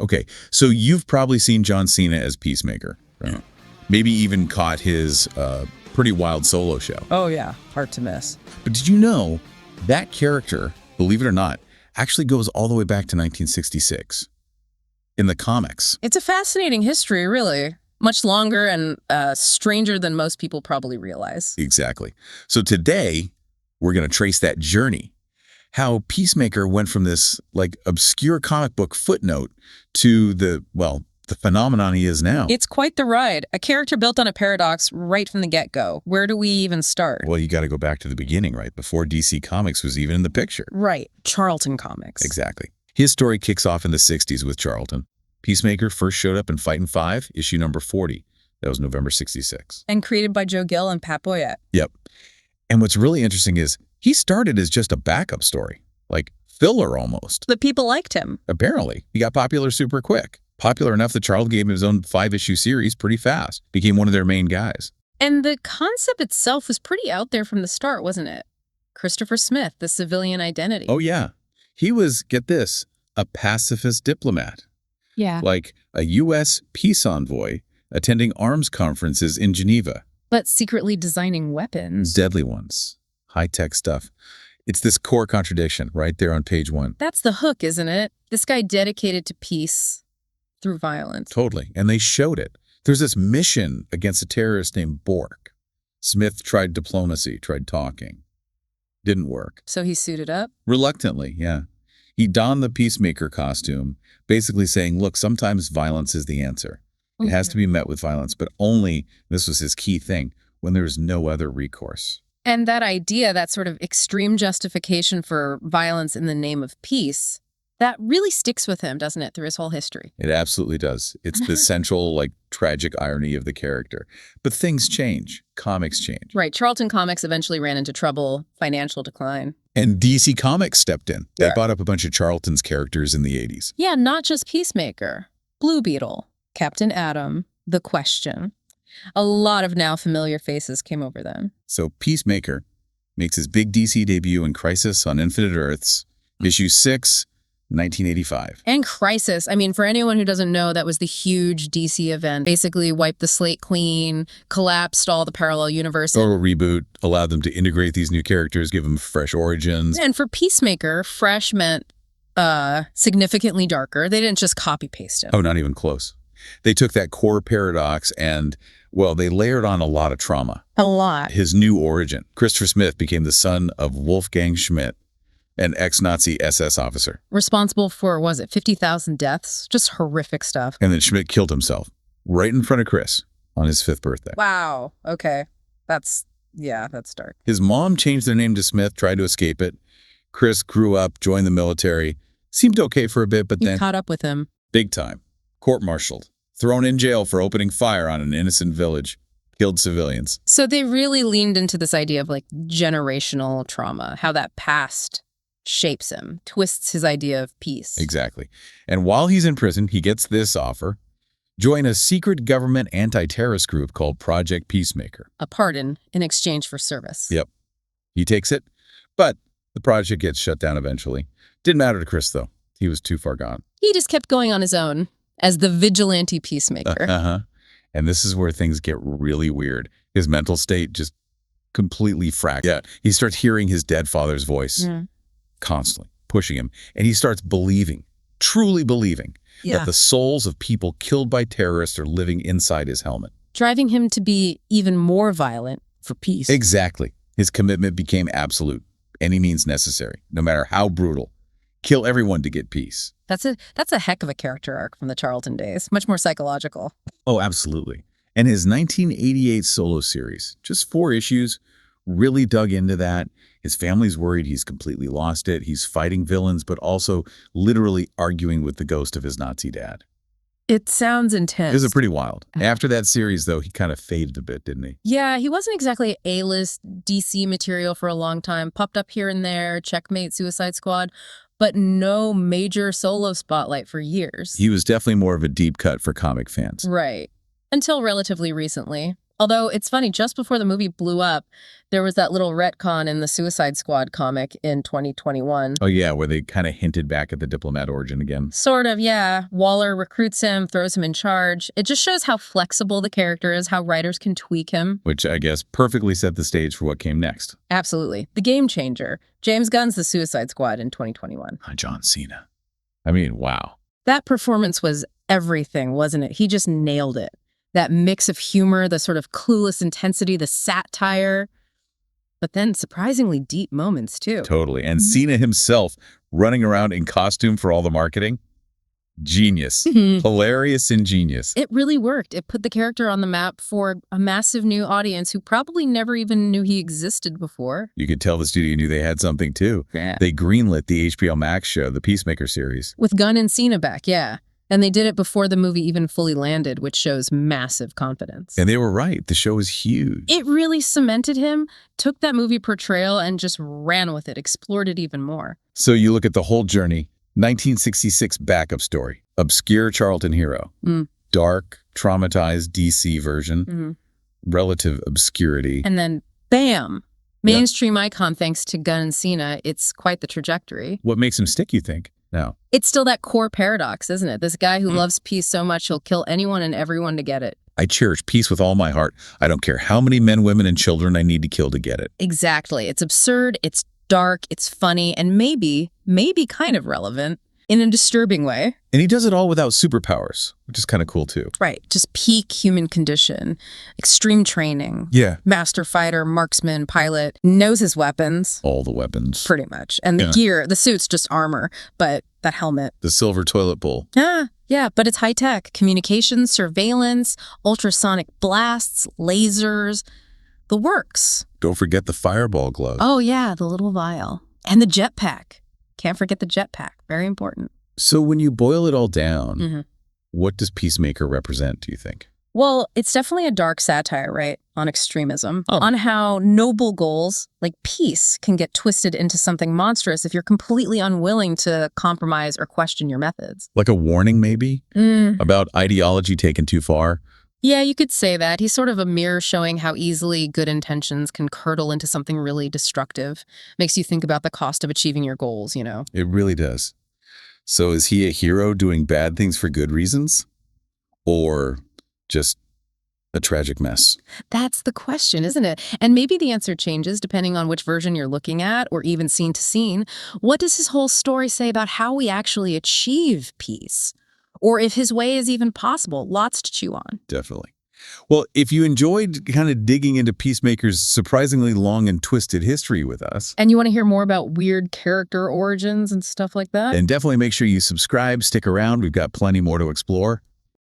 Okay, so you've probably seen John Cena as Peacemaker. Right? Yeah. Maybe even caught his pretty wild solo show. Oh, yeah. Hard to miss. But did you know that character, believe it or not, actually goes all the way back to 1966 in the comics? It's a fascinating history, really. Much longer and stranger than most people probably realize. Exactly. So today, we're going to trace that journey. How Peacemaker went from this like obscure comic book footnote to the phenomenon he is now. It's quite the ride. A character built on a paradox right from the get-go. Where do we even start? Well, you got to go back to the beginning, right? Before DC Comics was even in the picture. Right. Charlton Comics. Exactly. His story kicks off in the 60s with Charlton. Peacemaker first showed up in Fightin' 5, issue number 40. That was November 66. And created by Joe Gill and Pat Boyette. Yep. And what's really interesting is he started as just a backup story, like filler almost. But people liked him. Apparently. He got popular super quick. Popular enough that Charlton gave him his own 5-issue series pretty fast. Became one of their main guys. And the concept itself was pretty out there from the start, wasn't it? Christopher Smith, the civilian identity. Oh, yeah. He was, get this, a pacifist diplomat. Yeah. Like a U.S. peace envoy attending arms conferences in Geneva. But secretly designing weapons. Deadly ones. High-tech stuff. It's this core contradiction right there on page 1. That's the hook, isn't it? This guy dedicated to peace through violence. Totally. And they showed it. There's this mission against a terrorist named Bork. Smith tried diplomacy, tried talking. Didn't work. So he suited up? Reluctantly, yeah. He donned the Peacemaker costume, basically saying, look, sometimes violence is the answer. It has to be met with violence, but only, this was his key thing, when there is no other recourse. And that idea, that sort of extreme justification for violence in the name of peace, that really sticks with him, doesn't it, through his whole history? It absolutely does. It's the central, tragic irony of the character. But things change. Comics change. Right. Charlton Comics eventually ran into trouble, financial decline. And DC Comics stepped in. They bought up a bunch of Charlton's characters in the 80s. Yeah, not just Peacemaker. Blue Beetle, Captain Atom, The Question. A lot of now familiar faces came over then. So Peacemaker makes his big DC debut in Crisis on Infinite Earths, issue 6, 1985. And Crisis, I mean, for anyone who doesn't know, that was the huge DC event. Basically wiped the slate clean, collapsed all the parallel universes. Total reboot, allowed them to integrate these new characters, give them fresh origins. And for Peacemaker, fresh meant significantly darker. They didn't just copy-paste him. Oh, not even close. They took that core paradox and, they layered on a lot of trauma. A lot. His new origin. Christopher Smith became the son of Wolfgang Schmidt, an ex-Nazi SS officer. Responsible for, 50,000 deaths? Just horrific stuff. And then Schmidt killed himself right in front of Chris on his 5th birthday. Wow. Okay. That's dark. His mom changed their name to Smith, tried to escape it. Chris grew up, joined the military, seemed okay for a bit, but then... caught up with him. Big time. Court-martialed. Thrown in jail for opening fire on an innocent village. Killed civilians. So they really leaned into this idea of generational trauma, how that past shapes him, twists his idea of peace. Exactly. And while he's in prison, he gets this offer. Join a secret government anti-terrorist group called Project Peacemaker. A pardon in exchange for service. Yep. He takes it, but the project gets shut down eventually. Didn't matter to Chris, though. He was too far gone. He just kept going on his own as the vigilante peacemaker. And this is where things get really weird. His mental state just completely fractured. Yeah. He starts hearing his dead father's voice constantly, pushing him. And he starts believing, truly believing, that the souls of people killed by terrorists are living inside his helmet. Driving him to be even more violent for peace. Exactly. His commitment became absolute. Any means necessary, no matter how brutal. Kill everyone to get peace. That's a heck of a character arc from the Charlton days. Much more psychological. Oh, absolutely. And his 1988 solo series, just 4 issues, really dug into that. His family's worried he's completely lost it. He's fighting villains, but also literally arguing with the ghost of his Nazi dad. It sounds intense. It was pretty wild. After that series, though, he kind of faded a bit, didn't he? Yeah, he wasn't exactly A-list DC material for a long time. Popped up here and there, Checkmate, Suicide Squad, but no major solo spotlight for years. He was definitely more of a deep cut for comic fans. Right. Until relatively recently. Although it's funny, just before the movie blew up, there was that little retcon in the Suicide Squad comic in 2021. Oh, yeah, where they kind of hinted back at the diplomat origin again. Sort of, yeah. Waller recruits him, throws him in charge. It just shows how flexible the character is, how writers can tweak him. Which I guess perfectly set the stage for what came next. Absolutely. The game changer. James Gunn's The Suicide Squad in 2021. John Cena. I mean, wow. That performance was everything, wasn't it? He just nailed it. That mix of humor, the sort of clueless intensity, the satire, but then surprisingly deep moments, too. Totally. And Cena himself running around in costume for all the marketing. Genius. Hilarious and genius. It really worked. It put the character on the map for a massive new audience who probably never even knew he existed before. You could tell the studio knew they had something, too. Yeah. They greenlit the HBO Max show, the Peacemaker series. With Gunn and Cena back, yeah. And they did it before the movie even fully landed, which shows massive confidence. And they were right. The show was huge. It really cemented him, took that movie portrayal and just ran with it, explored it even more. So you look at the whole journey, 1966 backup story, obscure Charlton hero, dark, traumatized DC version, relative obscurity. And then, bam, mainstream icon thanks to Gunn and Cena. It's quite the trajectory. What makes him stick, you think? No. It's still that core paradox, isn't it? This guy who loves peace so much, he'll kill anyone and everyone to get it. I cherish peace with all my heart. I don't care how many men, women, and children I need to kill to get it. Exactly. It's absurd, it's dark, it's funny, and maybe kind of relevant in a disturbing way. And he does it all without superpowers, which is kind of cool, too. Right. Just peak human condition, extreme training. Yeah. Master fighter, marksman, pilot, knows his weapons. All the weapons. Pretty much. And the gear, the suit's just armor, but that helmet. The silver toilet bowl. Yeah, but it's high tech. Communications, surveillance, ultrasonic blasts, lasers, the works. Don't forget the fireball glove. Oh, yeah, the little vial. And the jetpack. Can't forget the jetpack. Very important. So when you boil it all down, what does Peacemaker represent, do you think? Well, it's definitely a dark satire, right? On extremism. On how noble goals, like peace, can get twisted into something monstrous if you're completely unwilling to compromise or question your methods. Like a warning, maybe? About ideology taken too far? Yeah, you could say that. He's sort of a mirror showing how easily good intentions can curdle into something really destructive. Makes you think about the cost of achieving your goals, you know? It really does. So is he a hero doing bad things for good reasons? Or just a tragic mess? That's the question, isn't it? And maybe the answer changes depending on which version you're looking at or even scene to scene. What does his whole story say about how we actually achieve peace? Or if his way is even possible? Lots to chew on. Definitely. Well, if you enjoyed kind of digging into Peacemaker's surprisingly long and twisted history with us, and you want to hear more about weird character origins and stuff like that, then definitely make sure you subscribe, stick around. We've got plenty more to explore.